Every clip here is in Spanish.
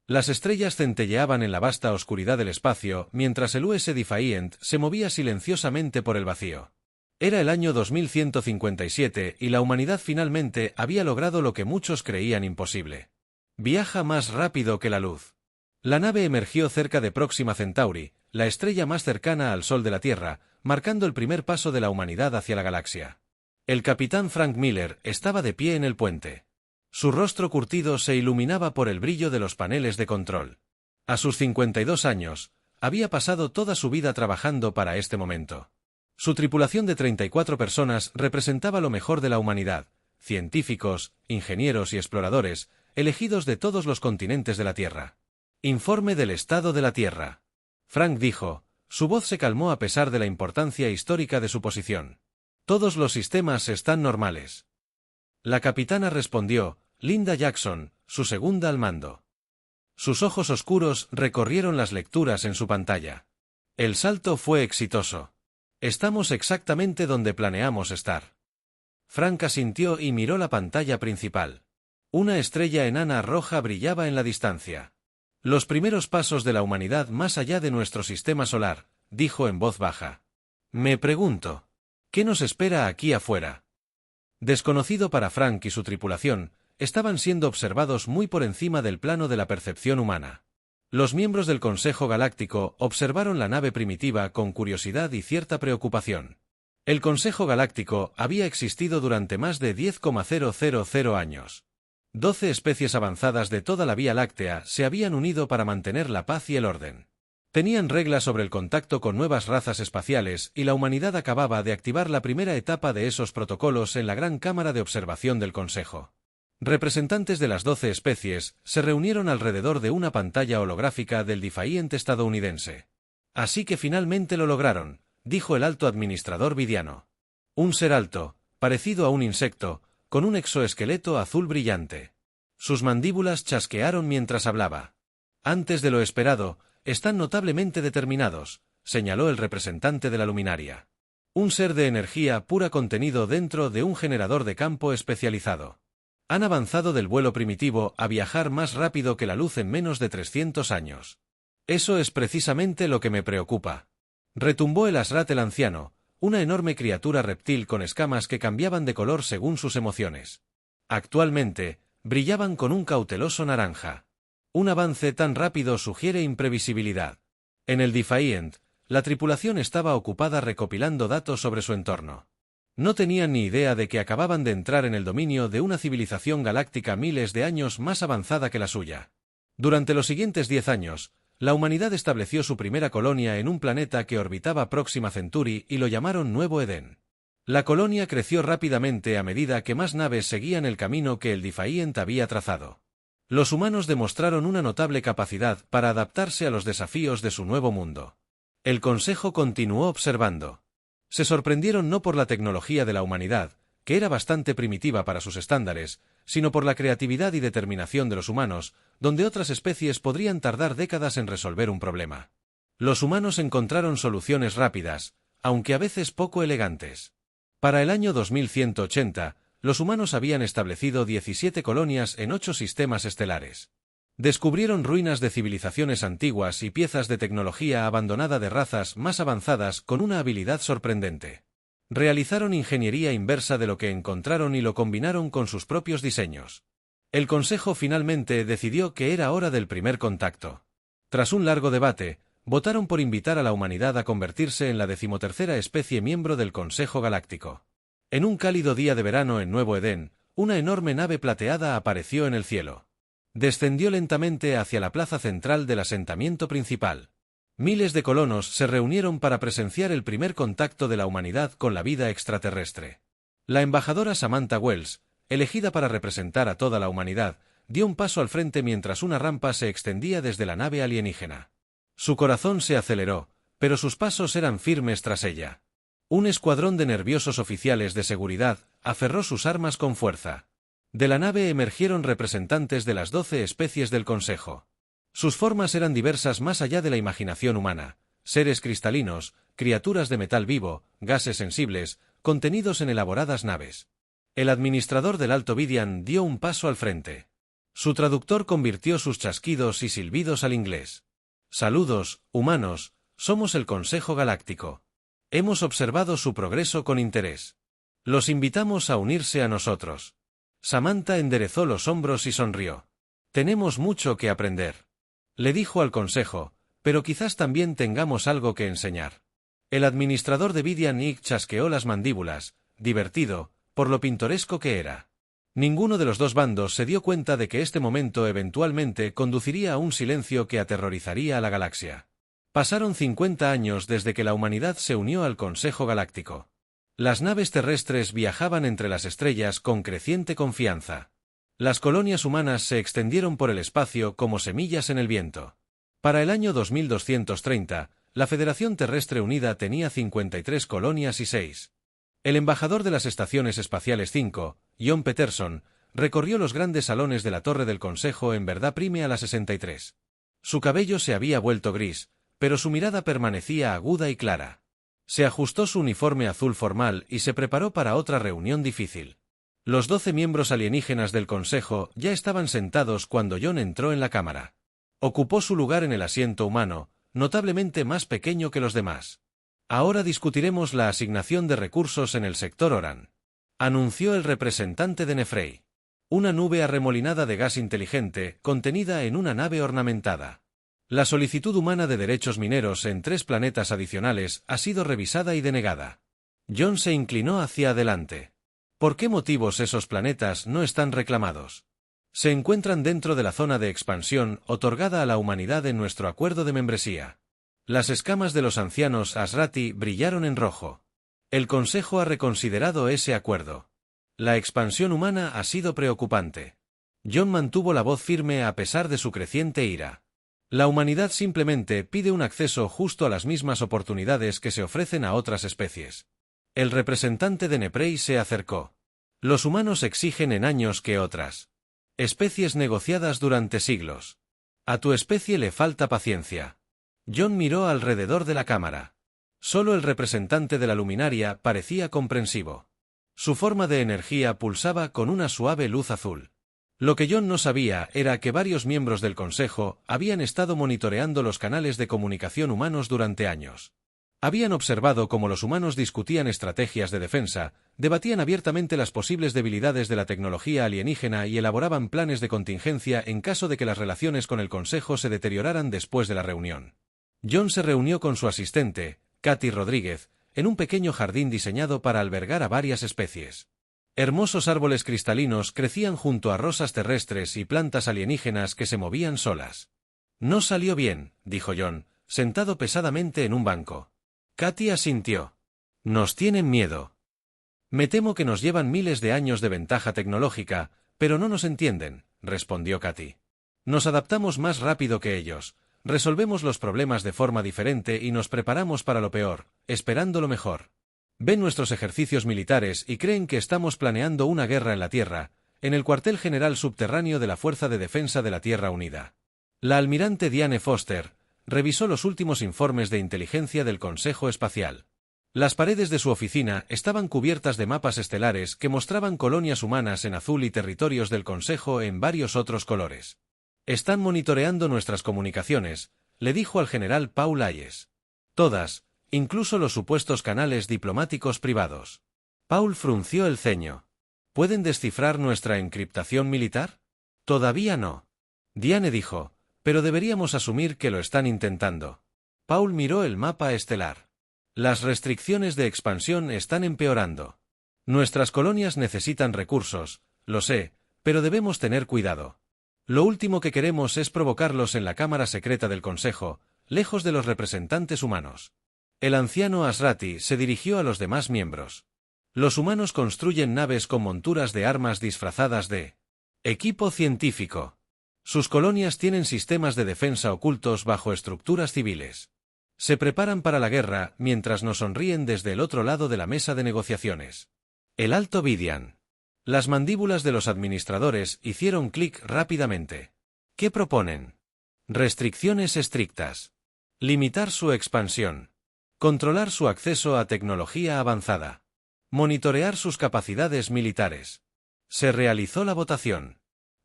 Las estrellas centelleaban en la vasta oscuridad del espacio, mientras el US Defiant se movía silenciosamente por el vacío. Era el año 2157 y la humanidad finalmente había logrado lo que muchos creían imposible. Viaja más rápido que la luz. La nave emergió cerca de Próxima Centauri, la estrella más cercana al Sol de la Tierra, marcando el primer paso de la humanidad hacia la galaxia. El capitán Frank Miller estaba de pie en el puente. Su rostro curtido se iluminaba por el brillo de los paneles de control. A sus 52 años, había pasado toda su vida trabajando para este momento. Su tripulación de 34 personas representaba lo mejor de la humanidad, científicos, ingenieros y exploradores, elegidos de todos los continentes de la Tierra. Informe del estado de la Tierra. Frank dijo, su voz se calmó a pesar de la importancia histórica de su posición. Todos los sistemas están normales. La capitana respondió, Linda Jackson, su segunda al mando. Sus ojos oscuros recorrieron las lecturas en su pantalla. El salto fue exitoso. Estamos exactamente donde planeamos estar. Frank asintió y miró la pantalla principal. Una estrella enana roja brillaba en la distancia. Los primeros pasos de la humanidad más allá de nuestro sistema solar, dijo en voz baja. Me pregunto, ¿qué nos espera aquí afuera? Desconocido para Frank y su tripulación, estaban siendo observados muy por encima del plano de la percepción humana. Los miembros del Consejo Galáctico observaron la nave primitiva con curiosidad y cierta preocupación. El Consejo Galáctico había existido durante más de 10,000 años. 12 especies avanzadas de toda la Vía Láctea se habían unido para mantener la paz y el orden. Tenían reglas sobre el contacto con nuevas razas espaciales y la humanidad acababa de activar la primera etapa de esos protocolos en la gran cámara de observación del Consejo. Representantes de las 12 especies se reunieron alrededor de una pantalla holográfica del Defiant estadounidense. Así que finalmente lo lograron, dijo el alto administrador Vidiano. Un ser alto, parecido a un insecto, con un exoesqueleto azul brillante. Sus mandíbulas chasquearon mientras hablaba. Antes de lo esperado, están notablemente determinados, señaló el representante de la luminaria. Un ser de energía pura contenido dentro de un generador de campo especializado. Han avanzado del vuelo primitivo a viajar más rápido que la luz en menos de 300 años. Eso es precisamente lo que me preocupa. Retumbó el Asrat el anciano, una enorme criatura reptil con escamas que cambiaban de color según sus emociones. Actualmente, brillaban con un cauteloso naranja. Un avance tan rápido sugiere imprevisibilidad. En el Defiant, la tripulación estaba ocupada recopilando datos sobre su entorno. No tenían ni idea de que acababan de entrar en el dominio de una civilización galáctica miles de años más avanzada que la suya. Durante los siguientes 10 años, la humanidad estableció su primera colonia en un planeta que orbitaba Próxima Centauri y lo llamaron Nuevo Edén. La colonia creció rápidamente a medida que más naves seguían el camino que el Defiant había trazado. Los humanos demostraron una notable capacidad para adaptarse a los desafíos de su nuevo mundo. El Consejo continuó observando. Se sorprendieron no por la tecnología de la humanidad, que era bastante primitiva para sus estándares, sino por la creatividad y determinación de los humanos, donde otras especies podrían tardar décadas en resolver un problema. Los humanos encontraron soluciones rápidas, aunque a veces poco elegantes. Para el año 2180, los humanos habían establecido 17 colonias en 8 sistemas estelares. Descubrieron ruinas de civilizaciones antiguas y piezas de tecnología abandonada de razas más avanzadas con una habilidad sorprendente. Realizaron ingeniería inversa de lo que encontraron y lo combinaron con sus propios diseños. El Consejo finalmente decidió que era hora del primer contacto. Tras un largo debate, votaron por invitar a la humanidad a convertirse en la 13ª especie miembro del Consejo Galáctico. En un cálido día de verano en Nuevo Edén, una enorme nave plateada apareció en el cielo. Descendió lentamente hacia la plaza central del asentamiento principal. Miles de colonos se reunieron para presenciar el primer contacto de la humanidad con la vida extraterrestre. La embajadora Samantha Wells, elegida para representar a toda la humanidad, dio un paso al frente mientras una rampa se extendía desde la nave alienígena. Su corazón se aceleró, pero sus pasos eran firmes tras ella. Un escuadrón de nerviosos oficiales de seguridad aferró sus armas con fuerza. De la nave emergieron representantes de las 12 especies del Consejo. Sus formas eran diversas más allá de la imaginación humana, seres cristalinos, criaturas de metal vivo, gases sensibles, contenidos en elaboradas naves. El administrador del Alto Vidian dio un paso al frente. Su traductor convirtió sus chasquidos y silbidos al inglés. Saludos, humanos, somos el Consejo Galáctico. Hemos observado su progreso con interés. Los invitamos a unirse a nosotros. Samantha enderezó los hombros y sonrió. Tenemos mucho que aprender. Le dijo al Consejo, pero quizás también tengamos algo que enseñar. El administrador de Vidian Ig chasqueó las mandíbulas, divertido, por lo pintoresco que era. Ninguno de los dos bandos se dio cuenta de que este momento eventualmente conduciría a un silencio que aterrorizaría a la galaxia. Pasaron 50 años desde que la humanidad se unió al Consejo Galáctico. Las naves terrestres viajaban entre las estrellas con creciente confianza. Las colonias humanas se extendieron por el espacio como semillas en el viento. Para el año 2230, la Federación Terrestre Unida tenía 53 colonias y 6. El embajador de las estaciones espaciales 5, John Peterson, recorrió los grandes salones de la torre del Consejo en verdad prime a la 63. Su cabello se había vuelto gris, pero su mirada permanecía aguda y clara. Se ajustó su uniforme azul formal y se preparó para otra reunión difícil. Los 12 miembros alienígenas del Consejo ya estaban sentados cuando John entró en la cámara. Ocupó su lugar en el asiento humano, notablemente más pequeño que los demás. Ahora discutiremos la asignación de recursos en el sector Oran, anunció el representante de Nefrey. Una nube arremolinada de gas inteligente, contenida en una nave ornamentada. La solicitud humana de derechos mineros en 3 planetas adicionales ha sido revisada y denegada. John se inclinó hacia adelante. ¿Por qué motivos esos planetas no están reclamados? Se encuentran dentro de la zona de expansión otorgada a la humanidad en nuestro acuerdo de membresía. Las escamas de los ancianos Asrati brillaron en rojo. El Consejo ha reconsiderado ese acuerdo. La expansión humana ha sido preocupante. John mantuvo la voz firme a pesar de su creciente ira. La humanidad simplemente pide un acceso justo a las mismas oportunidades que se ofrecen a otras especies. El representante de Neprey se acercó. Los humanos exigen en años que otras especies negociadas durante siglos. A tu especie le falta paciencia. John miró alrededor de la cámara. Solo el representante de la luminaria parecía comprensivo. Su forma de energía pulsaba con una suave luz azul. Lo que John no sabía era que varios miembros del Consejo habían estado monitoreando los canales de comunicación humanos durante años. Habían observado cómo los humanos discutían estrategias de defensa, debatían abiertamente las posibles debilidades de la tecnología alienígena y elaboraban planes de contingencia en caso de que las relaciones con el Consejo se deterioraran después de la reunión. John se reunió con su asistente, Katy Rodríguez, en un pequeño jardín diseñado para albergar a varias especies. Hermosos árboles cristalinos crecían junto a rosas terrestres y plantas alienígenas que se movían solas. No salió bien, dijo John, sentado pesadamente en un banco. Katy asintió. Nos tienen miedo. Me temo que nos llevan miles de años de ventaja tecnológica, pero no nos entienden, respondió Katy. Nos adaptamos más rápido que ellos, resolvemos los problemas de forma diferente y nos preparamos para lo peor, esperando lo mejor. Ven nuestros ejercicios militares y creen que estamos planeando una guerra en la Tierra, en el cuartel general subterráneo de la Fuerza de Defensa de la Tierra Unida. La almirante Diane Foster revisó los últimos informes de inteligencia del Consejo Espacial. Las paredes de su oficina estaban cubiertas de mapas estelares que mostraban colonias humanas en azul y territorios del Consejo en varios otros colores. Están monitoreando nuestras comunicaciones, le dijo al general Paul Hayes. Todas, incluso los supuestos canales diplomáticos privados. Paul frunció el ceño. ¿Pueden descifrar nuestra encriptación militar? Todavía no. Diane dijo, pero deberíamos asumir que lo están intentando. Paul miró el mapa estelar. Las restricciones de expansión están empeorando. Nuestras colonias necesitan recursos, lo sé, pero debemos tener cuidado. Lo último que queremos es provocarlos en la cámara secreta del Consejo, lejos de los representantes humanos. El anciano Asrati se dirigió a los demás miembros. Los humanos construyen naves con monturas de armas disfrazadas de equipo científico. Sus colonias tienen sistemas de defensa ocultos bajo estructuras civiles. Se preparan para la guerra mientras nos sonríen desde el otro lado de la mesa de negociaciones. El Alto Vidian. Las mandíbulas de los administradores hicieron clic rápidamente. ¿Qué proponen? Restricciones estrictas. Limitar su expansión. Controlar su acceso a tecnología avanzada. Monitorear sus capacidades militares. Se realizó la votación.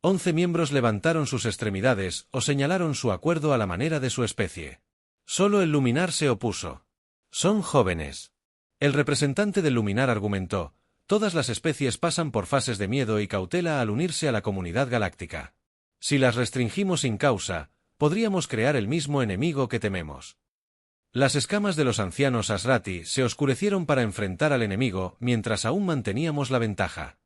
11 miembros levantaron sus extremidades o señalaron su acuerdo a la manera de su especie. Solo el Luminar se opuso. Son jóvenes. El representante del Luminar argumentó: todas las especies pasan por fases de miedo y cautela al unirse a la comunidad galáctica. Si las restringimos sin causa, podríamos crear el mismo enemigo que tememos. Las escamas de los ancianos Azrati se oscurecieron para enfrentar al enemigo mientras aún manteníamos la ventaja.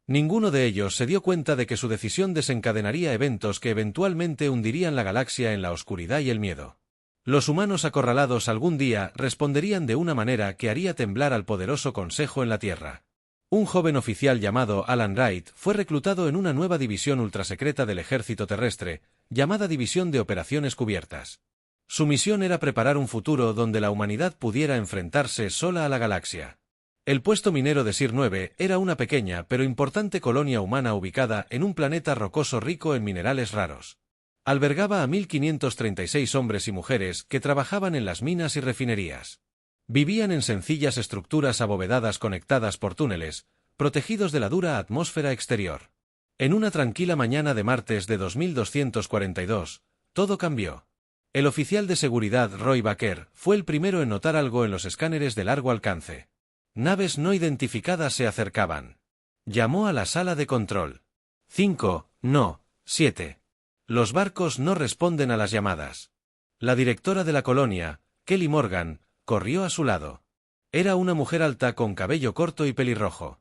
Ninguno de ellos se dio cuenta de que su decisión desencadenaría eventos que eventualmente hundirían la galaxia en la oscuridad y el miedo. Los humanos acorralados algún día responderían de una manera que haría temblar al poderoso Consejo en la Tierra. Un joven oficial llamado Alan Wright fue reclutado en una nueva división ultrasecreta del ejército terrestre, llamada División de Operaciones Cubiertas. Su misión era preparar un futuro donde la humanidad pudiera enfrentarse sola a la galaxia. El puesto minero de Sir 9 era una pequeña pero importante colonia humana ubicada en un planeta rocoso rico en minerales raros. Albergaba a 1536 hombres y mujeres que trabajaban en las minas y refinerías. Vivían en sencillas estructuras abovedadas conectadas por túneles, protegidos de la dura atmósfera exterior. En una tranquila mañana de martes de 2242, todo cambió. El oficial de seguridad Roy Baker fue el primero en notar algo en los escáneres de largo alcance. Naves no identificadas se acercaban. Llamó a la sala de control. 5, no, 7. Los barcos no responden a las llamadas. La directora de la colonia, Kelly Morgan, corrió a su lado. Era una mujer alta con cabello corto y pelirrojo.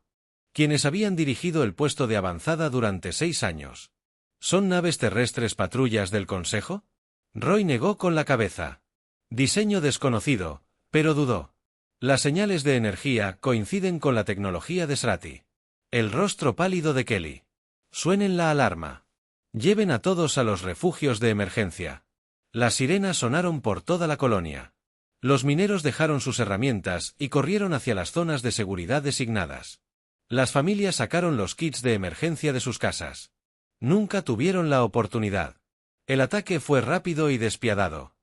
Quienes habían dirigido el puesto de avanzada durante 6 años. ¿Son naves terrestres patrullas del Consejo? Roy negó con la cabeza. Diseño desconocido, pero dudó. Las señales de energía coinciden con la tecnología de Azrati. El rostro pálido de Kelly. Suenen la alarma. Lleven a todos a los refugios de emergencia. Las sirenas sonaron por toda la colonia. Los mineros dejaron sus herramientas y corrieron hacia las zonas de seguridad designadas. Las familias sacaron los kits de emergencia de sus casas. Nunca tuvieron la oportunidad. El ataque fue rápido y despiadado.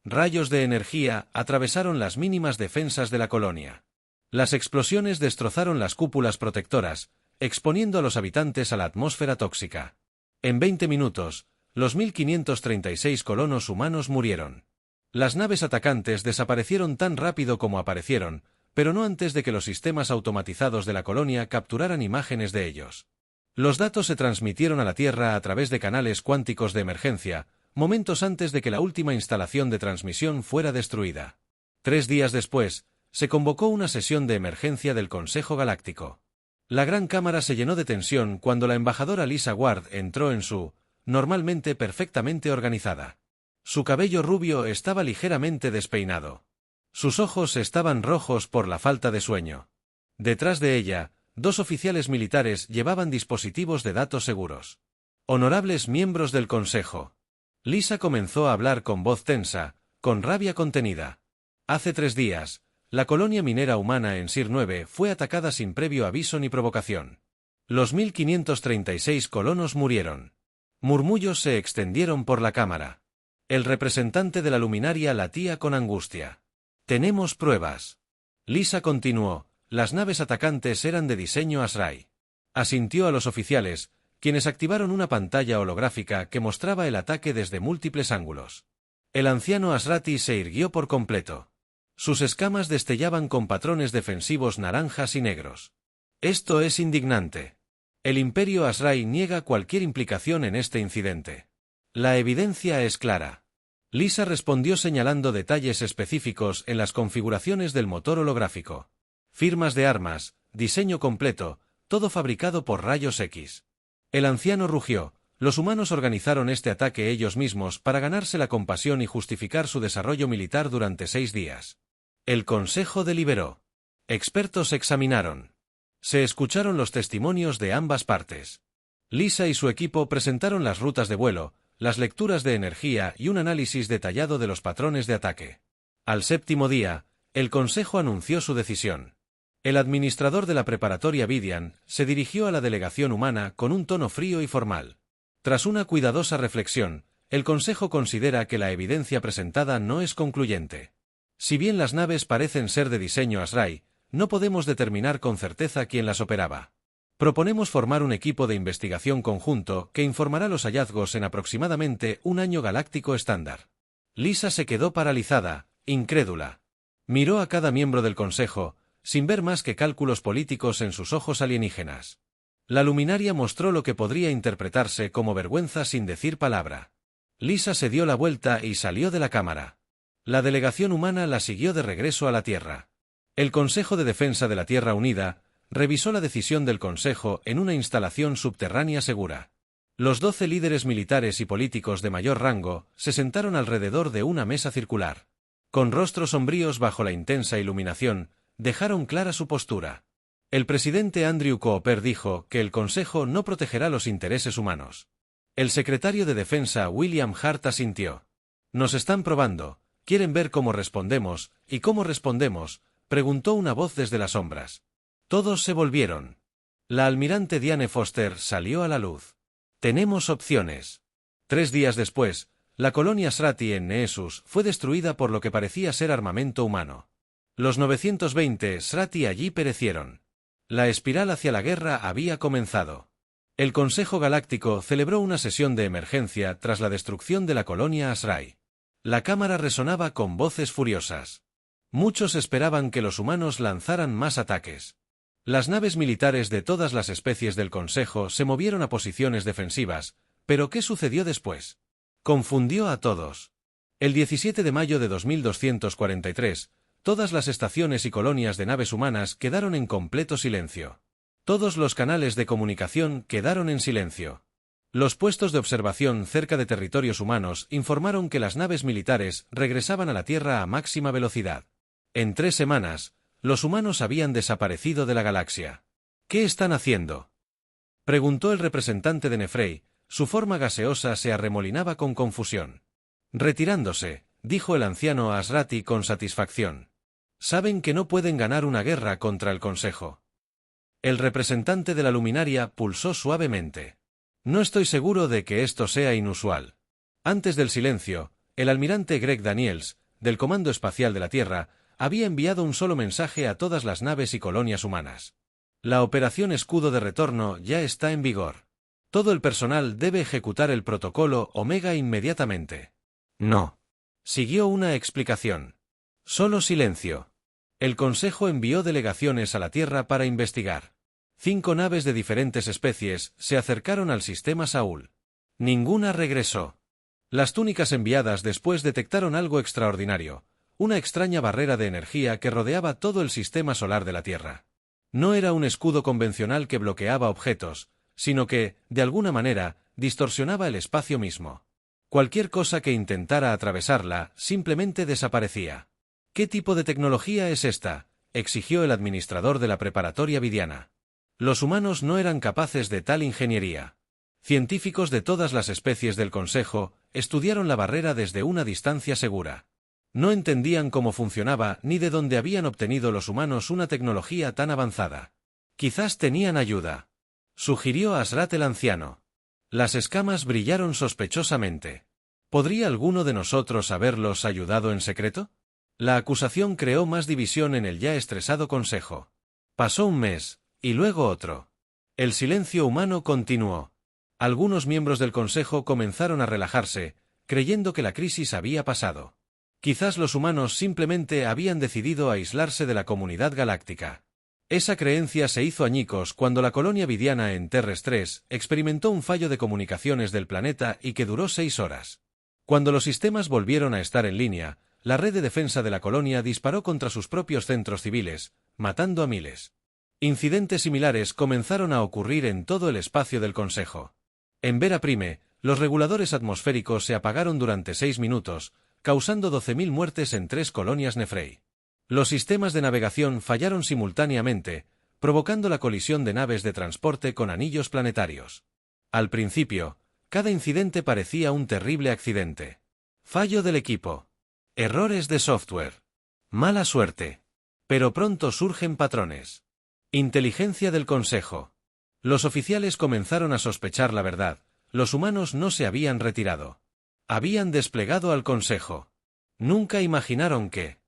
Rayos de energía atravesaron las mínimas defensas de la colonia. Las explosiones destrozaron las cúpulas protectoras, exponiendo a los habitantes a la atmósfera tóxica. En 20 minutos, los 1536 colonos humanos murieron. Las naves atacantes desaparecieron tan rápido como aparecieron, pero no antes de que los sistemas automatizados de la colonia capturaran imágenes de ellos. Los datos se transmitieron a la Tierra a través de canales cuánticos de emergencia, momentos antes de que la última instalación de transmisión fuera destruida. 3 días después, se convocó una sesión de emergencia del Consejo Galáctico. La gran cámara se llenó de tensión cuando la embajadora Lisa Ward entró en su, normalmente perfectamente organizada. Su cabello rubio estaba ligeramente despeinado. Sus ojos estaban rojos por la falta de sueño. Detrás de ella, 2 oficiales militares llevaban dispositivos de datos seguros. Honorables miembros del Consejo. Lisa comenzó a hablar con voz tensa, con rabia contenida. Hace 3 días, la colonia minera humana en Sir 9 fue atacada sin previo aviso ni provocación. Los 1536 colonos murieron. Murmullos se extendieron por la cámara. El representante de la luminaria latía con angustia. Tenemos pruebas. Lisa continuó, las naves atacantes eran de diseño Azrai. Asintió a los oficiales, quienes activaron una pantalla holográfica que mostraba el ataque desde múltiples ángulos. El anciano Azrati se irguió por completo. Sus escamas destellaban con patrones defensivos naranjas y negros. Esto es indignante. El Imperio Azrai niega cualquier implicación en este incidente. La evidencia es clara. Lisa respondió señalando detalles específicos en las configuraciones del motor holográfico. Firmas de armas, diseño completo, todo fabricado por rayos X. El anciano rugió. Los humanos organizaron este ataque ellos mismos para ganarse la compasión y justificar su desarrollo militar durante 6 días. El Consejo deliberó. Expertos examinaron. Se escucharon los testimonios de ambas partes. Lisa y su equipo presentaron las rutas de vuelo, las lecturas de energía y un análisis detallado de los patrones de ataque. Al 7º día, el Consejo anunció su decisión. El administrador de la preparatoria Vidian se dirigió a la delegación humana con un tono frío y formal. Tras una cuidadosa reflexión, el Consejo considera que la evidencia presentada no es concluyente. Si bien las naves parecen ser de diseño Azrai, no podemos determinar con certeza quién las operaba. Proponemos formar un equipo de investigación conjunto que informará los hallazgos en aproximadamente un año galáctico estándar. Lisa se quedó paralizada, incrédula. Miró a cada miembro del consejo, sin ver más que cálculos políticos en sus ojos alienígenas. La luminaria mostró lo que podría interpretarse como vergüenza sin decir palabra. Lisa se dio la vuelta y salió de la cámara. La delegación humana la siguió de regreso a la Tierra. El Consejo de Defensa de la Tierra Unida revisó la decisión del Consejo en una instalación subterránea segura. Los 12 líderes militares y políticos de mayor rango se sentaron alrededor de una mesa circular. Con rostros sombríos bajo la intensa iluminación, dejaron clara su postura. El presidente Andrew Cooper dijo que el Consejo no protegerá los intereses humanos. El secretario de Defensa William Hart asintió. Nos están probando, quieren ver cómo respondemos, ¿y cómo respondemos?, preguntó una voz desde las sombras. Todos se volvieron. La almirante Diane Foster salió a la luz. Tenemos opciones. 3 días después, la colonia Srati en Neesus fue destruida por lo que parecía ser armamento humano. Los 920 Srati allí perecieron. La espiral hacia la guerra había comenzado. El Consejo Galáctico celebró una sesión de emergencia tras la destrucción de la colonia Asrai. La cámara resonaba con voces furiosas. Muchos esperaban que los humanos lanzaran más ataques. Las naves militares de todas las especies del Consejo se movieron a posiciones defensivas, pero ¿qué sucedió después? Confundió a todos. El 17 de mayo de 2243, todas las estaciones y colonias de naves humanas quedaron en completo silencio. Todos los canales de comunicación quedaron en silencio. Los puestos de observación cerca de territorios humanos informaron que las naves militares regresaban a la Tierra a máxima velocidad. En 3 semanas, los humanos habían desaparecido de la galaxia. ¿Qué están haciendo?, preguntó el representante de Nefrey. Su forma gaseosa se arremolinaba con confusión. Retirándose, dijo el anciano Asrati con satisfacción. Saben que no pueden ganar una guerra contra el Consejo. El representante de la luminaria pulsó suavemente. No estoy seguro de que esto sea inusual. Antes del silencio, el almirante Greg Daniels, del Comando Espacial de la Tierra, había enviado un solo mensaje a todas las naves y colonias humanas. La operación Escudo de Retorno ya está en vigor. Todo el personal debe ejecutar el protocolo Omega inmediatamente. No. Siguió una explicación. Solo silencio. El Consejo envió delegaciones a la Tierra para investigar. 5 naves de diferentes especies se acercaron al sistema Saúl. Ninguna regresó. Las túnicas enviadas después detectaron algo extraordinario, una extraña barrera de energía que rodeaba todo el sistema solar de la Tierra. No era un escudo convencional que bloqueaba objetos, sino que, de alguna manera, distorsionaba el espacio mismo. Cualquier cosa que intentara atravesarla simplemente desaparecía. ¿Qué tipo de tecnología es esta?, exigió el administrador de la preparatoria Vidiana. Los humanos no eran capaces de tal ingeniería. Científicos de todas las especies del Consejo estudiaron la barrera desde una distancia segura. No entendían cómo funcionaba ni de dónde habían obtenido los humanos una tecnología tan avanzada. Quizás tenían ayuda, sugirió Asrat el anciano. Las escamas brillaron sospechosamente. ¿Podría alguno de nosotros haberlos ayudado en secreto? La acusación creó más división en el ya estresado Consejo. Pasó un mes, y luego otro. El silencio humano continuó. Algunos miembros del Consejo comenzaron a relajarse, creyendo que la crisis había pasado. Quizás los humanos simplemente habían decidido aislarse de la comunidad galáctica. Esa creencia se hizo añicos cuando la colonia Vidiana en Terres 3 experimentó un fallo de comunicaciones del planeta y que duró 6 horas. Cuando los sistemas volvieron a estar en línea, la red de defensa de la colonia disparó contra sus propios centros civiles, matando a miles. Incidentes similares comenzaron a ocurrir en todo el espacio del Consejo. En Vera Prime, los reguladores atmosféricos se apagaron durante 6 minutos, causando 12.000 muertes en 3 colonias Nefrey. Los sistemas de navegación fallaron simultáneamente, provocando la colisión de naves de transporte con anillos planetarios. Al principio, cada incidente parecía un terrible accidente. Fallo del equipo. Errores de software. Mala suerte. Pero pronto surgen patrones. Inteligencia del Consejo. Los oficiales comenzaron a sospechar la verdad. Los humanos no se habían retirado. Habían desplegado al Consejo. Nunca imaginaron que...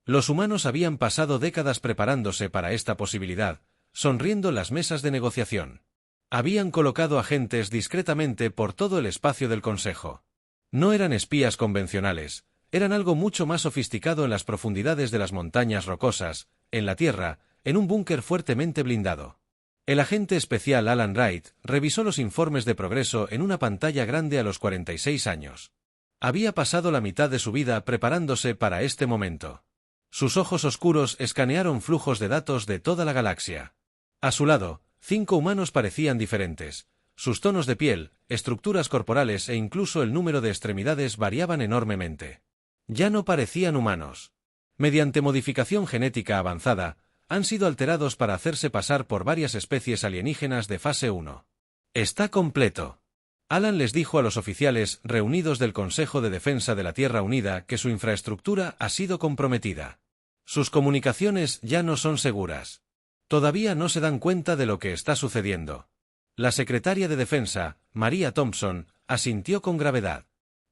Los humanos habían pasado décadas preparándose para esta posibilidad. sonriendo las mesas de negociación. Habían colocado agentes discretamente por todo el espacio del Consejo. No eran espías convencionales, eran algo mucho más sofisticado en las profundidades de las montañas rocosas, en la tierra, en un búnker fuertemente blindado. El agente especial Alan Wright revisó los informes de progreso en una pantalla grande a los 46 años. Había pasado la mitad de su vida preparándose para este momento. Sus ojos oscuros escanearon flujos de datos de toda la galaxia. A su lado, 5 humanos parecían diferentes. Sus tonos de piel, estructuras corporales e incluso el número de extremidades variaban enormemente. Ya no parecían humanos. Mediante modificación genética avanzada, han sido alterados para hacerse pasar por varias especies alienígenas de fase 1. Está completo. Alan les dijo a los oficiales reunidos del Consejo de Defensa de la Tierra Unida que su infraestructura ha sido comprometida. Sus comunicaciones ya no son seguras. Todavía no se dan cuenta de lo que está sucediendo. La secretaria de Defensa, Maria Thompson, asintió con gravedad.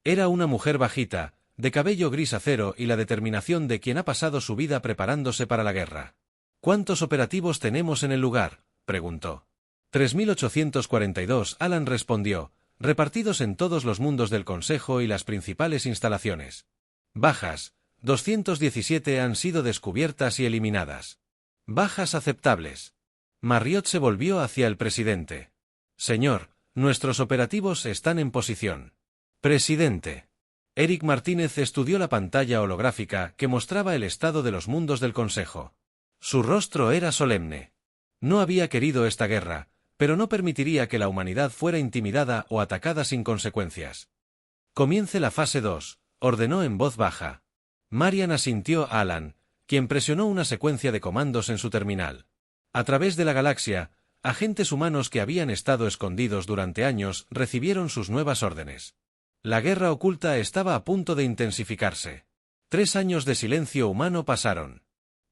Era una mujer bajita, de cabello gris acero y la determinación de quien ha pasado su vida preparándose para la guerra. ¿Cuántos operativos tenemos en el lugar?, preguntó. 3.842, Alan respondió, repartidos en todos los mundos del Consejo y las principales instalaciones. Bajas, 217 han sido descubiertas y eliminadas. Bajas aceptables. Marriott se volvió hacia el presidente. Señor, nuestros operativos están en posición. Presidente. Eric Martínez estudió la pantalla holográfica que mostraba el estado de los mundos del Consejo. Su rostro era solemne. No había querido esta guerra, pero no permitiría que la humanidad fuera intimidada o atacada sin consecuencias. Comience la fase 2, ordenó en voz baja. Marian asintió a Alan, quien presionó una secuencia de comandos en su terminal. A través de la galaxia, agentes humanos que habían estado escondidos durante años recibieron sus nuevas órdenes. La guerra oculta estaba a punto de intensificarse. 3 años de silencio humano pasaron.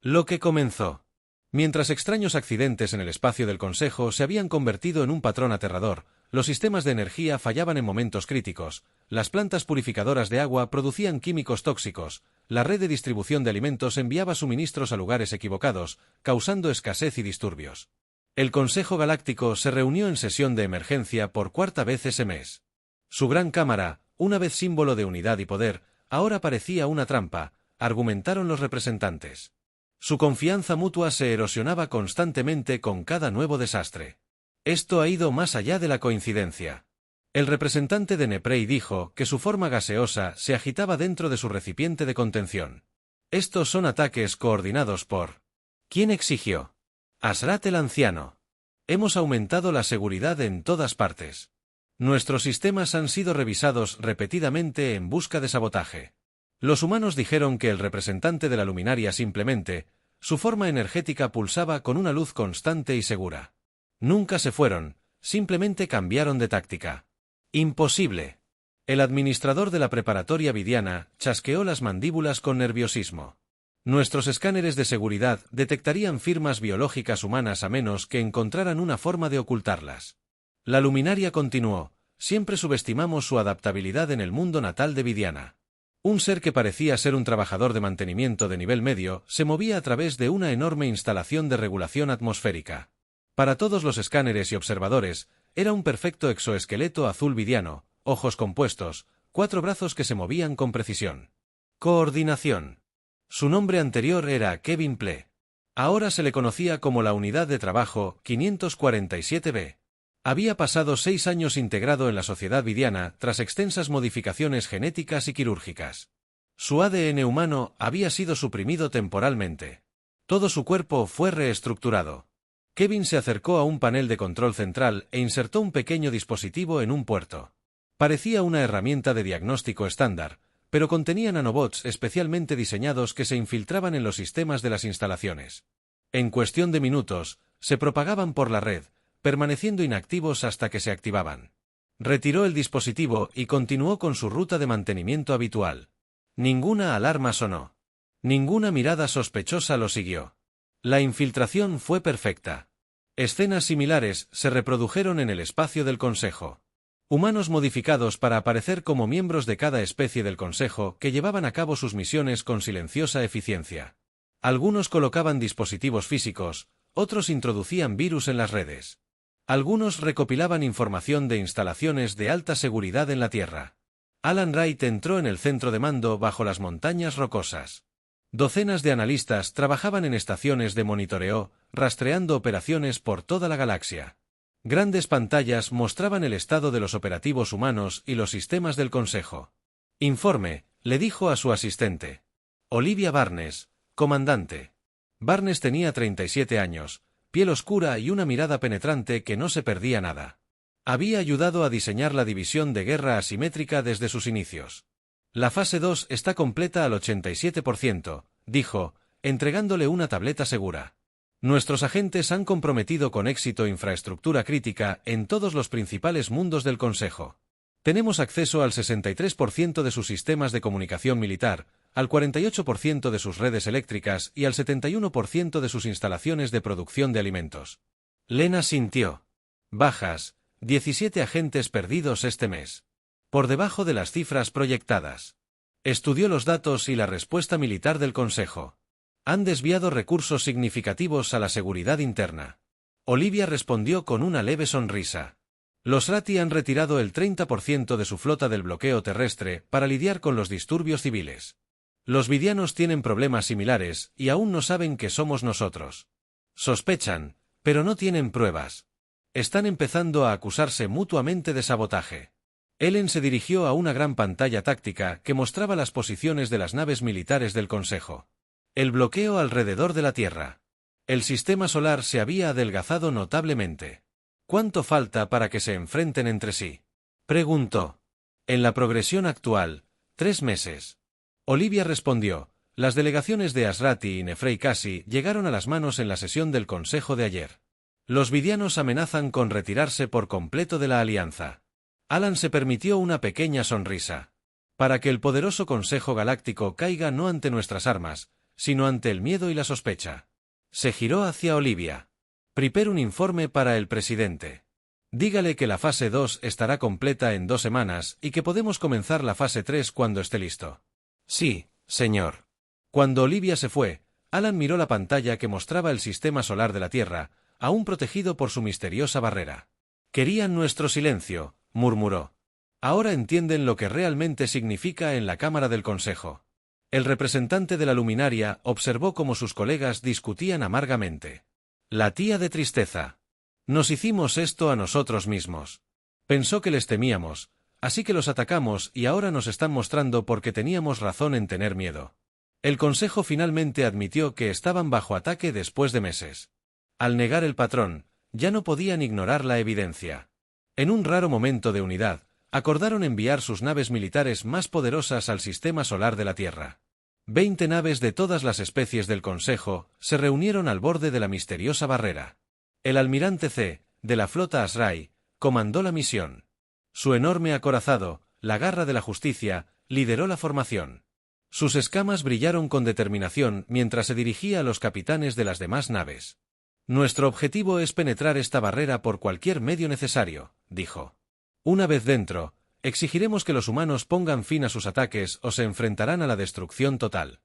Lo que comenzó. Mientras extraños accidentes en el espacio del Consejo se habían convertido en un patrón aterrador, los sistemas de energía fallaban en momentos críticos, las plantas purificadoras de agua producían químicos tóxicos, la red de distribución de alimentos enviaba suministros a lugares equivocados, causando escasez y disturbios. El Consejo Galáctico se reunió en sesión de emergencia por 4ª vez ese mes. Su gran cámara, una vez símbolo de unidad y poder, ahora parecía una trampa, argumentaron los representantes. Su confianza mutua se erosionaba constantemente con cada nuevo desastre. Esto ha ido más allá de la coincidencia. El representante de Neprey dijo que su forma gaseosa se agitaba dentro de su recipiente de contención. Estos son ataques coordinados por... ¿Quién exigió? Asrat el anciano. Hemos aumentado la seguridad en todas partes. Nuestros sistemas han sido revisados repetidamente en busca de sabotaje. Los humanos dijeron que el representante de la luminaria simplemente, su forma energética pulsaba con una luz constante y segura. Nunca se fueron, simplemente cambiaron de táctica. Imposible. El administrador de la preparatoria vidiana chasqueó las mandíbulas con nerviosismo. Nuestros escáneres de seguridad detectarían firmas biológicas humanas a menos que encontraran una forma de ocultarlas. La luminaria continuó, siempre subestimamos su adaptabilidad en el mundo natal de Vidiana. Un ser que parecía ser un trabajador de mantenimiento de nivel medio se movía a través de una enorme instalación de regulación atmosférica. Para todos los escáneres y observadores, era un perfecto exoesqueleto azul vidiano, ojos compuestos, 4 brazos que se movían con precisión. Coordinación. Su nombre anterior era Kevin Ple. Ahora se le conocía como la Unidad de Trabajo 547B. Había pasado 6 años integrado en la sociedad vidiana tras extensas modificaciones genéticas y quirúrgicas. Su ADN humano había sido suprimido temporalmente. Todo su cuerpo fue reestructurado. Kevin se acercó a un panel de control central e insertó un pequeño dispositivo en un puerto. Parecía una herramienta de diagnóstico estándar, pero contenía nanobots especialmente diseñados que se infiltraban en los sistemas de las instalaciones. En cuestión de minutos, se propagaban por la red, permaneciendo inactivos hasta que se activaban. Retiró el dispositivo y continuó con su ruta de mantenimiento habitual. Ninguna alarma sonó. Ninguna mirada sospechosa lo siguió. La infiltración fue perfecta. Escenas similares se reprodujeron en el espacio del Consejo. Humanos modificados para aparecer como miembros de cada especie del Consejo que llevaban a cabo sus misiones con silenciosa eficiencia. Algunos colocaban dispositivos físicos, otros introducían virus en las redes. Algunos recopilaban información de instalaciones de alta seguridad en la Tierra. Alan Wright entró en el centro de mando bajo las montañas rocosas. Docenas de analistas trabajaban en estaciones de monitoreo, rastreando operaciones por toda la galaxia. Grandes pantallas mostraban el estado de los operativos humanos y los sistemas del Consejo. «Informe», le dijo a su asistente. Olivia Barnes, comandante. Barnes tenía 37 años, piel oscura y una mirada penetrante que no se perdía nada. Había ayudado a diseñar la división de guerra asimétrica desde sus inicios. La fase 2 está completa al 87%, dijo, entregándole una tableta segura. Nuestros agentes han comprometido con éxito infraestructura crítica en todos los principales mundos del Consejo. Tenemos acceso al 63% de sus sistemas de comunicación militar, al 48% de sus redes eléctricas y al 71% de sus instalaciones de producción de alimentos. Lena sintió. Bajas, 17 agentes perdidos este mes. Por debajo de las cifras proyectadas. Estudió los datos y la respuesta militar del Consejo. Han desviado recursos significativos a la seguridad interna. Olivia respondió con una leve sonrisa. Los Rati han retirado el 30% de su flota del bloqueo terrestre para lidiar con los disturbios civiles. Los vidianos tienen problemas similares y aún no saben que somos nosotros. Sospechan, pero no tienen pruebas. Están empezando a acusarse mutuamente de sabotaje. Ellen se dirigió a una gran pantalla táctica que mostraba las posiciones de las naves militares del Consejo. El bloqueo alrededor de la Tierra. El sistema solar se había adelgazado notablemente. ¿Cuánto falta para que se enfrenten entre sí?, preguntó. En la progresión actual, 3 meses. Olivia respondió. Las delegaciones de Azrati y Nefrey Kasi llegaron a las manos en la sesión del Consejo de ayer. Los vidianos amenazan con retirarse por completo de la alianza. Alan se permitió una pequeña sonrisa. Para que el poderoso Consejo Galáctico caiga no ante nuestras armas, sino ante el miedo y la sospecha. Se giró hacia Olivia. Prepare un informe para el presidente. Dígale que la fase 2 estará completa en 2 semanas y que podemos comenzar la fase 3 cuando esté listo. Sí, señor. Cuando Olivia se fue, Alan miró la pantalla que mostraba el sistema solar de la Tierra, aún protegido por su misteriosa barrera. Querían nuestro silencio, murmuró. Ahora entienden lo que realmente significa en la Cámara del Consejo. El representante de la luminaria observó cómo sus colegas discutían amargamente. La tía de tristeza. Nos hicimos esto a nosotros mismos. Pensó que les temíamos, así que los atacamos y ahora nos están mostrando por qué teníamos razón en tener miedo. El Consejo finalmente admitió que estaban bajo ataque después de meses. Al negar el patrón, ya no podían ignorar la evidencia. En un raro momento de unidad, acordaron enviar sus naves militares más poderosas al sistema solar de la Tierra. 20 naves de todas las especies del Consejo se reunieron al borde de la misteriosa barrera. El almirante C, de la flota Azrai, comandó la misión. Su enorme acorazado, la garra de la justicia, lideró la formación. Sus escamas brillaron con determinación mientras se dirigía a los capitanes de las demás naves. Nuestro objetivo es penetrar esta barrera por cualquier medio necesario, dijo. Una vez dentro, exigiremos que los humanos pongan fin a sus ataques o se enfrentarán a la destrucción total.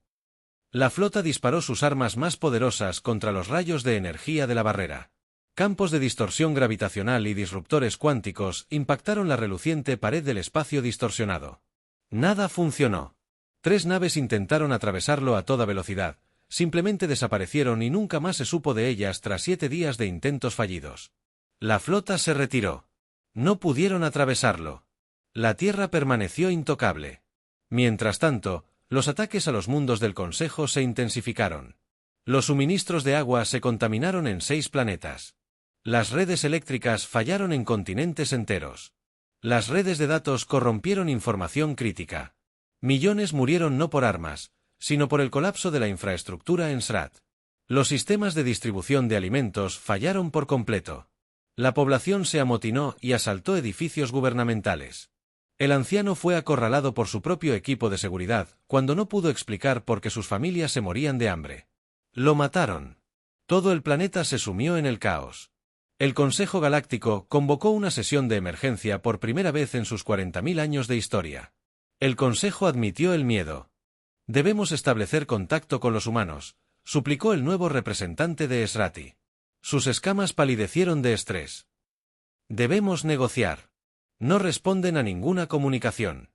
La flota disparó sus armas más poderosas contra los rayos de energía de la barrera. Campos de distorsión gravitacional y disruptores cuánticos impactaron la reluciente pared del espacio distorsionado. Nada funcionó. 3 naves intentaron atravesarlo a toda velocidad, simplemente desaparecieron y nunca más se supo de ellas tras 7 días de intentos fallidos. La flota se retiró. No pudieron atravesarlo. La Tierra permaneció intocable. Mientras tanto, los ataques a los mundos del Consejo se intensificaron. Los suministros de agua se contaminaron en 6 planetas. Las redes eléctricas fallaron en continentes enteros. Las redes de datos corrompieron información crítica. Millones murieron no por armas, sino por el colapso de la infraestructura en Srat. Los sistemas de distribución de alimentos fallaron por completo. La población se amotinó y asaltó edificios gubernamentales. El anciano fue acorralado por su propio equipo de seguridad, cuando no pudo explicar por qué sus familias se morían de hambre. Lo mataron. Todo el planeta se sumió en el caos. El Consejo Galáctico convocó una sesión de emergencia por primera vez en sus 40.000 años de historia. El Consejo admitió el miedo. Debemos establecer contacto con los humanos, suplicó el nuevo representante de Esrati. Sus escamas palidecieron de estrés. Debemos negociar. No responden a ninguna comunicación.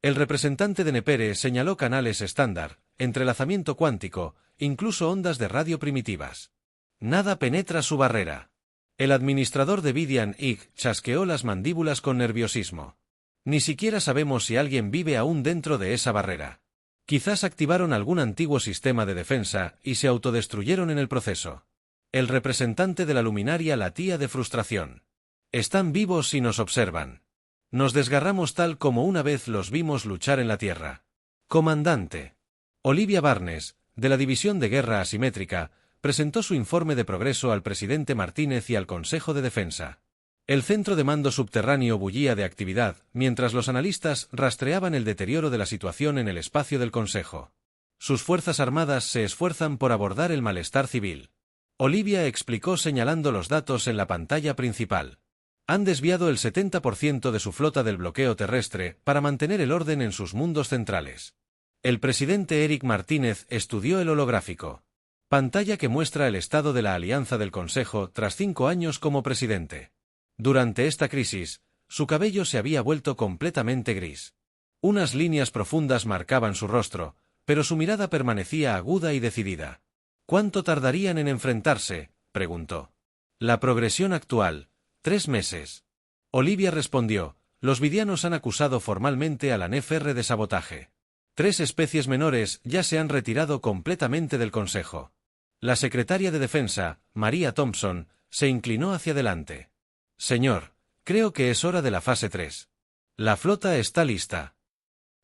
El representante de Nepere señaló canales estándar, entrelazamiento cuántico, incluso ondas de radio primitivas. Nada penetra su barrera. El administrador de Vidian Ig chasqueó las mandíbulas con nerviosismo. Ni siquiera sabemos si alguien vive aún dentro de esa barrera. Quizás activaron algún antiguo sistema de defensa y se autodestruyeron en el proceso. El representante de la luminaria latía de frustración. Están vivos y nos observan. Nos desgarramos tal como una vez los vimos luchar en la tierra. Comandante. Olivia Barnes, de la División de Guerra Asimétrica, presentó su informe de progreso al presidente Martínez y al Consejo de Defensa. El centro de mando subterráneo bullía de actividad, mientras los analistas rastreaban el deterioro de la situación en el espacio del Consejo. Sus fuerzas armadas se esfuerzan por abordar el malestar civil. Olivia explicó señalando los datos en la pantalla principal. Han desviado el 70% de su flota del bloqueo terrestre para mantener el orden en sus mundos centrales. El presidente Eric Martínez estudió el holográfico. Pantalla que muestra el estado de la alianza del Consejo tras 5 años como presidente. Durante esta crisis, su cabello se había vuelto completamente gris. Unas líneas profundas marcaban su rostro, pero su mirada permanecía aguda y decidida. ¿Cuánto tardarían en enfrentarse?, preguntó. La progresión actual, 3 meses. Olivia respondió, los vidianos han acusado formalmente a la NFR de sabotaje. 3 especies menores ya se han retirado completamente del Consejo. La secretaria de Defensa, María Thompson, se inclinó hacia adelante. Señor, creo que es hora de la fase 3. La flota está lista.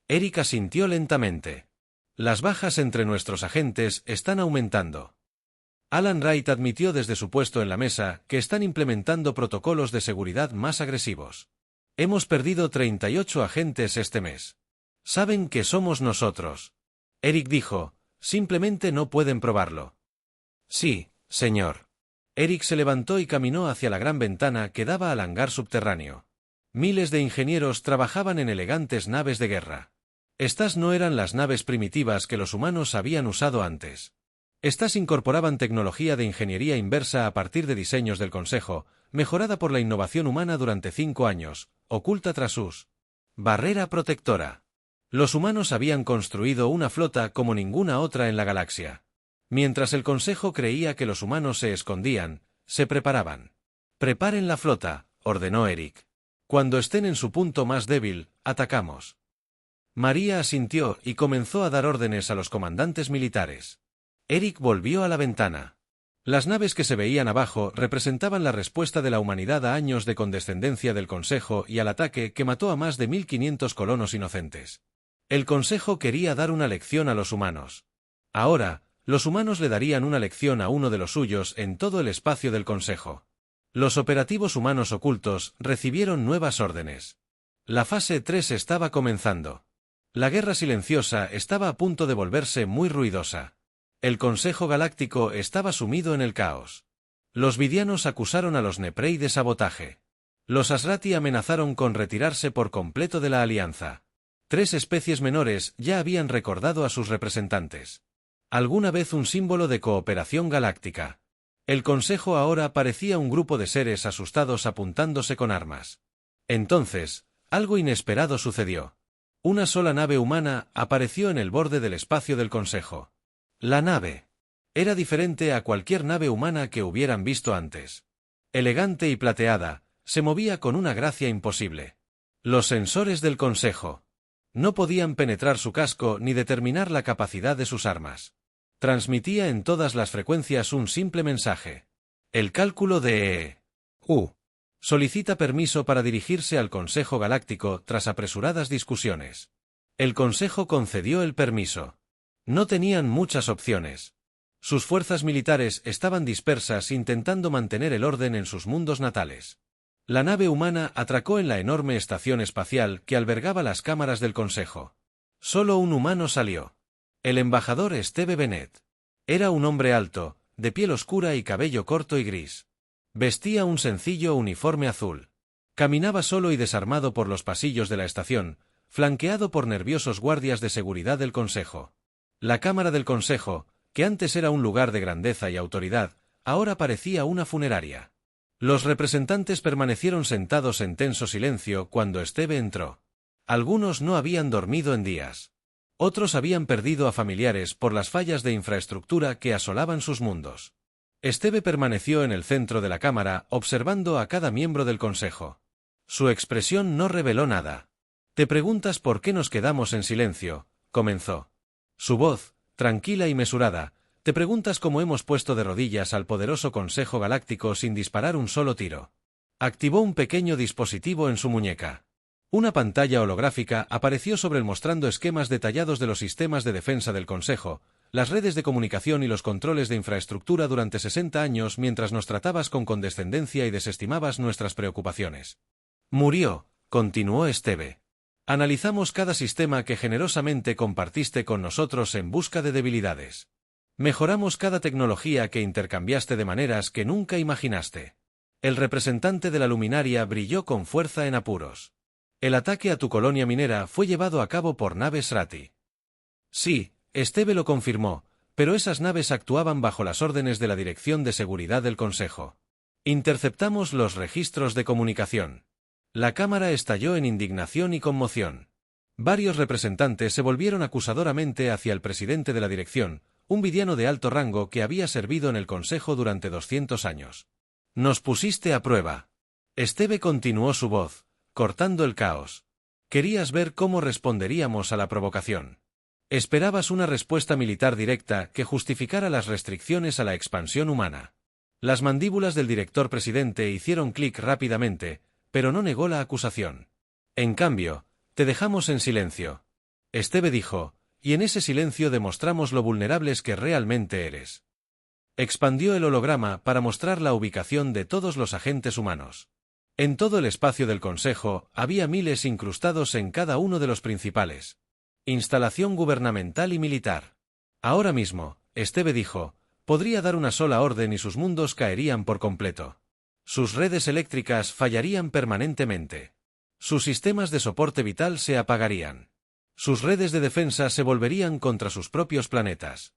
Eric asintió lentamente. Las bajas entre nuestros agentes están aumentando. Alan Wright admitió desde su puesto en la mesa que están implementando protocolos de seguridad más agresivos. Hemos perdido 38 agentes este mes. Saben que somos nosotros. Eric dijo, simplemente no pueden probarlo. Sí, señor. Eric se levantó y caminó hacia la gran ventana que daba al hangar subterráneo. Miles de ingenieros trabajaban en elegantes naves de guerra. Estas no eran las naves primitivas que los humanos habían usado antes. Estas incorporaban tecnología de ingeniería inversa a partir de diseños del Consejo, mejorada por la innovación humana durante 5 años, oculta tras sus barrera protectora. Los humanos habían construido una flota como ninguna otra en la galaxia. Mientras el Consejo creía que los humanos se escondían, se preparaban. Preparen la flota, ordenó Eric. Cuando estén en su punto más débil, atacamos. María asintió y comenzó a dar órdenes a los comandantes militares. Eric volvió a la ventana. Las naves que se veían abajo representaban la respuesta de la humanidad a años de condescendencia del Consejo y al ataque que mató a más de 1500 colonos inocentes. El Consejo quería dar una lección a los humanos. Ahora, los humanos le darían una lección a uno de los suyos en todo el espacio del Consejo. Los operativos humanos ocultos recibieron nuevas órdenes. La fase 3 estaba comenzando. La guerra silenciosa estaba a punto de volverse muy ruidosa. El Consejo Galáctico estaba sumido en el caos. Los vidianos acusaron a los Neprei de sabotaje. Los Asrati amenazaron con retirarse por completo de la alianza. 3 especies menores ya habían recordado a sus representantes. Alguna vez un símbolo de cooperación galáctica. El Consejo ahora parecía un grupo de seres asustados apuntándose con armas. Entonces, algo inesperado sucedió. Una sola nave humana apareció en el borde del espacio del Consejo. La nave era diferente a cualquier nave humana que hubieran visto antes. Elegante y plateada, se movía con una gracia imposible. Los sensores del Consejo no podían penetrar su casco ni determinar la capacidad de sus armas. Transmitía en todas las frecuencias un simple mensaje. El cálculo de U. Solicita permiso para dirigirse al Consejo Galáctico tras apresuradas discusiones. El Consejo concedió el permiso. No tenían muchas opciones. Sus fuerzas militares estaban dispersas intentando mantener el orden en sus mundos natales. La nave humana atracó en la enorme estación espacial que albergaba las cámaras del Consejo. Solo un humano salió. El embajador Steve Bennett. Era un hombre alto, de piel oscura y cabello corto y gris. Vestía un sencillo uniforme azul. Caminaba solo y desarmado por los pasillos de la estación, flanqueado por nerviosos guardias de seguridad del Consejo. La Cámara del Consejo, que antes era un lugar de grandeza y autoridad, ahora parecía una funeraria. Los representantes permanecieron sentados en tenso silencio cuando Esteve entró. Algunos no habían dormido en días. Otros habían perdido a familiares por las fallas de infraestructura que asolaban sus mundos. Esteve permaneció en el centro de la cámara, observando a cada miembro del consejo. Su expresión no reveló nada. «Te preguntas por qué nos quedamos en silencio», comenzó. Su voz, tranquila y mesurada, «te preguntas cómo hemos puesto de rodillas al poderoso Consejo Galáctico sin disparar un solo tiro». Activó un pequeño dispositivo en su muñeca. Una pantalla holográfica apareció sobre él mostrando esquemas detallados de los sistemas de defensa del Consejo, las redes de comunicación y los controles de infraestructura durante 60 años mientras nos tratabas con condescendencia y desestimabas nuestras preocupaciones. Murió, continuó Esteve. Analizamos cada sistema que generosamente compartiste con nosotros en busca de debilidades. Mejoramos cada tecnología que intercambiaste de maneras que nunca imaginaste. El representante de la luminaria brilló con fuerza en apuros. El ataque a tu colonia minera fue llevado a cabo por naves Rati. Sí, Esteve lo confirmó, pero esas naves actuaban bajo las órdenes de la Dirección de Seguridad del Consejo. Interceptamos los registros de comunicación. La cámara estalló en indignación y conmoción. Varios representantes se volvieron acusadoramente hacia el presidente de la dirección, un vidiano de alto rango que había servido en el Consejo durante 200 años. Nos pusiste a prueba. Esteve continuó su voz, cortando el caos. Querías ver cómo responderíamos a la provocación. Esperabas una respuesta militar directa que justificara las restricciones a la expansión humana. Las mandíbulas del director presidente hicieron clic rápidamente, pero no negó la acusación. En cambio, te dejamos en silencio. Esteve dijo, y en ese silencio demostramos lo vulnerables que realmente eres. Expandió el holograma para mostrar la ubicación de todos los agentes humanos. En todo el espacio del Consejo había miles incrustados en cada uno de los principales. Instalación gubernamental y militar. Ahora mismo, Esteve dijo, podría dar una sola orden y sus mundos caerían por completo. Sus redes eléctricas fallarían permanentemente. Sus sistemas de soporte vital se apagarían. Sus redes de defensa se volverían contra sus propios planetas.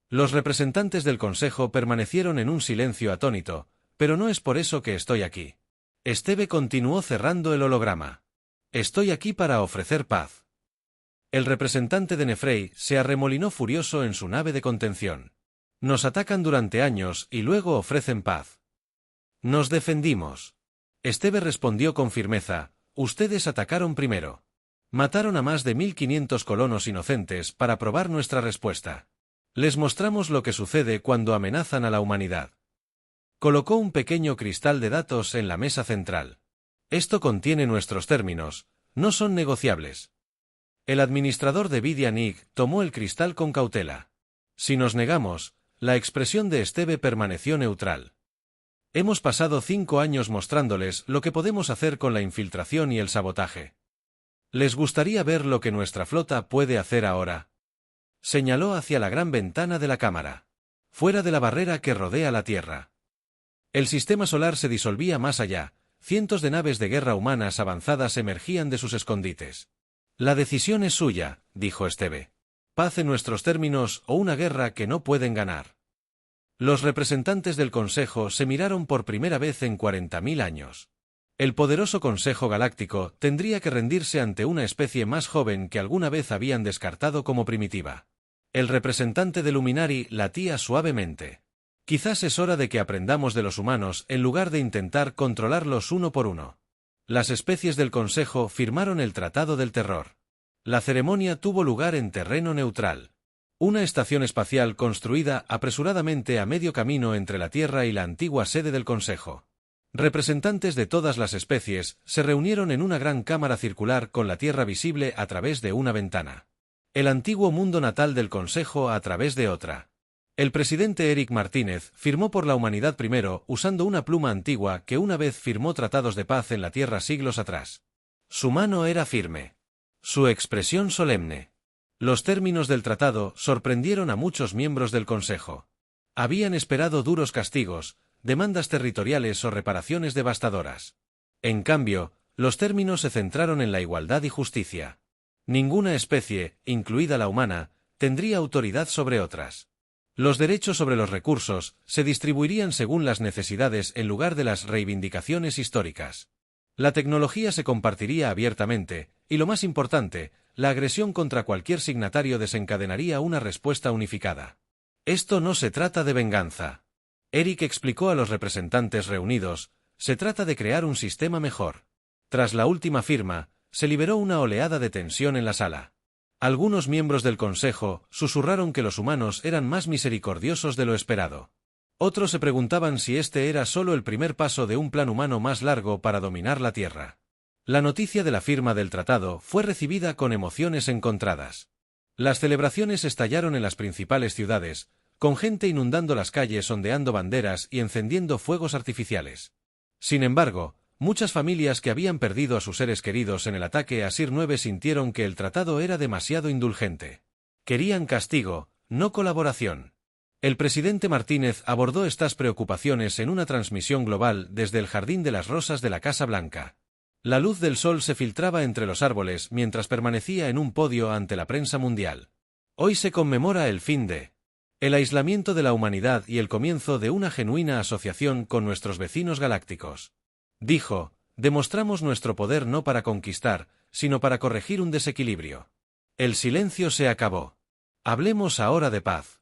Los representantes del Consejo permanecieron en un silencio atónito, pero no es por eso que estoy aquí. Esteve continuó cerrando el holograma. Estoy aquí para ofrecer paz. El representante de Nefrey se arremolinó furioso en su nave de contención. Nos atacan durante años y luego ofrecen paz. Nos defendimos. Esteve respondió con firmeza, ustedes atacaron primero. Mataron a más de 1500 colonos inocentes para probar nuestra respuesta. Les mostramos lo que sucede cuando amenazan a la humanidad. Colocó un pequeño cristal de datos en la mesa central. Esto contiene nuestros términos, no son negociables. El administrador de Vidia Nig tomó el cristal con cautela. Si nos negamos, la expresión de Esteve permaneció neutral. Hemos pasado 5 años mostrándoles lo que podemos hacer con la infiltración y el sabotaje. ¿Les gustaría ver lo que nuestra flota puede hacer ahora? Señaló hacia la gran ventana de la cámara. Fuera de la barrera que rodea la Tierra. El sistema solar se disolvía más allá, cientos de naves de guerra humanas avanzadas emergían de sus escondites. La decisión es suya, dijo Esteve. Paz en nuestros términos o una guerra que no pueden ganar. Los representantes del Consejo se miraron por primera vez en 40.000 años. El poderoso Consejo Galáctico tendría que rendirse ante una especie más joven que alguna vez habían descartado como primitiva. El representante de Luminari latía suavemente. Quizás es hora de que aprendamos de los humanos en lugar de intentar controlarlos uno por uno. Las especies del Consejo firmaron el Tratado del Terror. La ceremonia tuvo lugar en terreno neutral. Una estación espacial construida apresuradamente a medio camino entre la Tierra y la antigua sede del Consejo. Representantes de todas las especies se reunieron en una gran cámara circular con la Tierra visible a través de una ventana. El antiguo mundo natal del Consejo a través de otra. El presidente Eric Martínez firmó por la humanidad primero usando una pluma antigua que una vez firmó tratados de paz en la Tierra siglos atrás. Su mano era firme. Su expresión solemne. Los términos del tratado sorprendieron a muchos miembros del Consejo. Habían esperado duros castigos, demandas territoriales o reparaciones devastadoras. En cambio, los términos se centraron en la igualdad y justicia. Ninguna especie, incluida la humana, tendría autoridad sobre otras. Los derechos sobre los recursos se distribuirían según las necesidades en lugar de las reivindicaciones históricas. La tecnología se compartiría abiertamente, y lo más importante, la agresión contra cualquier signatario desencadenaría una respuesta unificada. Esto no se trata de venganza. Eric explicó a los representantes reunidos, se trata de crear un sistema mejor. Tras la última firma, se liberó una oleada de tensión en la sala. Algunos miembros del Consejo susurraron que los humanos eran más misericordiosos de lo esperado. Otros se preguntaban si este era solo el primer paso de un plan humano más largo para dominar la Tierra. La noticia de la firma del tratado fue recibida con emociones encontradas. Las celebraciones estallaron en las principales ciudades, con gente inundando las calles, ondeando banderas y encendiendo fuegos artificiales. Sin embargo, muchas familias que habían perdido a sus seres queridos en el ataque a Sir 9 sintieron que el tratado era demasiado indulgente. Querían castigo, no colaboración. El presidente Martínez abordó estas preocupaciones en una transmisión global desde el Jardín de las Rosas de la Casa Blanca. La luz del sol se filtraba entre los árboles mientras permanecía en un podio ante la prensa mundial. Hoy se conmemora el fin de el aislamiento de la humanidad y el comienzo de una genuina asociación con nuestros vecinos galácticos. Dijo, demostramos nuestro poder no para conquistar, sino para corregir un desequilibrio. El silencio se acabó. Hablemos ahora de paz.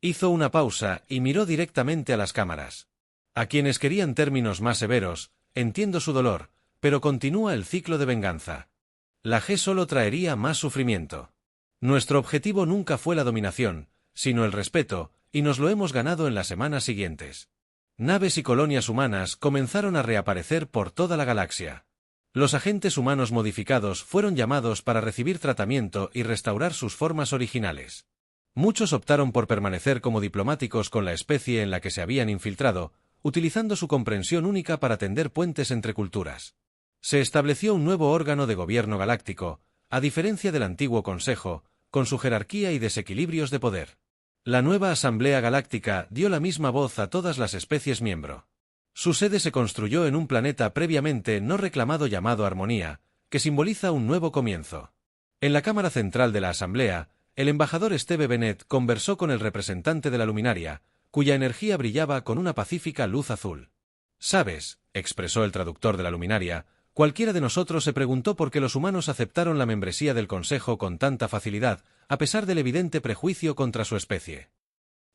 Hizo una pausa y miró directamente a las cámaras. A quienes querían términos más severos, entiendo su dolor, pero continúa el ciclo de venganza. La G solo traería más sufrimiento. Nuestro objetivo nunca fue la dominación, sino el respeto, y nos lo hemos ganado en las semanas siguientes. Naves y colonias humanas comenzaron a reaparecer por toda la galaxia. Los agentes humanos modificados fueron llamados para recibir tratamiento y restaurar sus formas originales. Muchos optaron por permanecer como diplomáticos con la especie en la que se habían infiltrado, utilizando su comprensión única para tender puentes entre culturas. Se estableció un nuevo órgano de gobierno galáctico, a diferencia del antiguo Consejo, con su jerarquía y desequilibrios de poder. La nueva Asamblea Galáctica dio la misma voz a todas las especies miembro. Su sede se construyó en un planeta previamente no reclamado llamado Armonía, que simboliza un nuevo comienzo. En la Cámara Central de la Asamblea, el embajador Steve Bennett conversó con el representante de la luminaria, cuya energía brillaba con una pacífica luz azul. «Sabes», expresó el traductor de la luminaria, «cualquiera de nosotros se preguntó por qué los humanos aceptaron la membresía del Consejo con tanta facilidad, a pesar del evidente prejuicio contra su especie».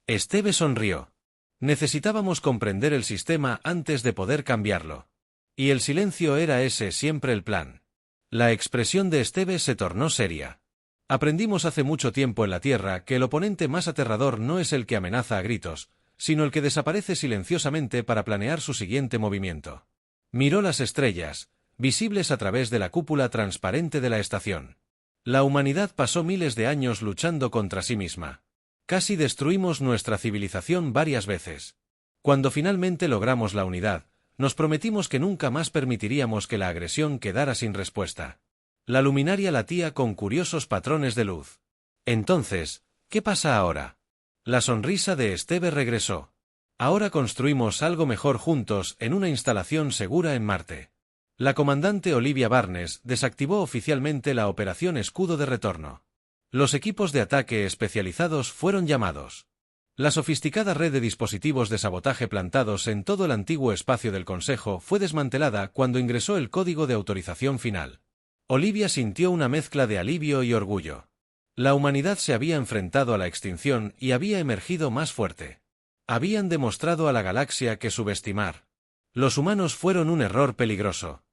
Steve sonrió. Necesitábamos comprender el sistema antes de poder cambiarlo. Y el silencio era ese siempre el plan. La expresión de Steve se tornó seria. Aprendimos hace mucho tiempo en la Tierra que el oponente más aterrador no es el que amenaza a gritos, sino el que desaparece silenciosamente para planear su siguiente movimiento. Miró las estrellas, visibles a través de la cúpula transparente de la estación. La humanidad pasó miles de años luchando contra sí misma. Casi destruimos nuestra civilización varias veces. Cuando finalmente logramos la unidad, nos prometimos que nunca más permitiríamos que la agresión quedara sin respuesta. La luminaria latía con curiosos patrones de luz. Entonces, ¿qué pasa ahora? La sonrisa de Steve regresó. Ahora construimos algo mejor juntos en una instalación segura en Marte. La comandante Olivia Barnes desactivó oficialmente la Operación Escudo de Retorno. Los equipos de ataque especializados fueron llamados. La sofisticada red de dispositivos de sabotaje plantados en todo el antiguo espacio del Consejo fue desmantelada cuando ingresó el código de autorización final. Olivia sintió una mezcla de alivio y orgullo. La humanidad se había enfrentado a la extinción y había emergido más fuerte. Habían demostrado a la galaxia que subestimar los humanos fueron un error peligroso.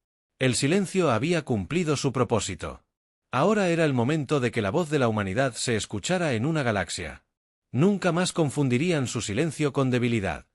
El silencio había cumplido su propósito. Ahora era el momento de que la voz de la humanidad se escuchara en una galaxia. Nunca más confundirían su silencio con debilidad.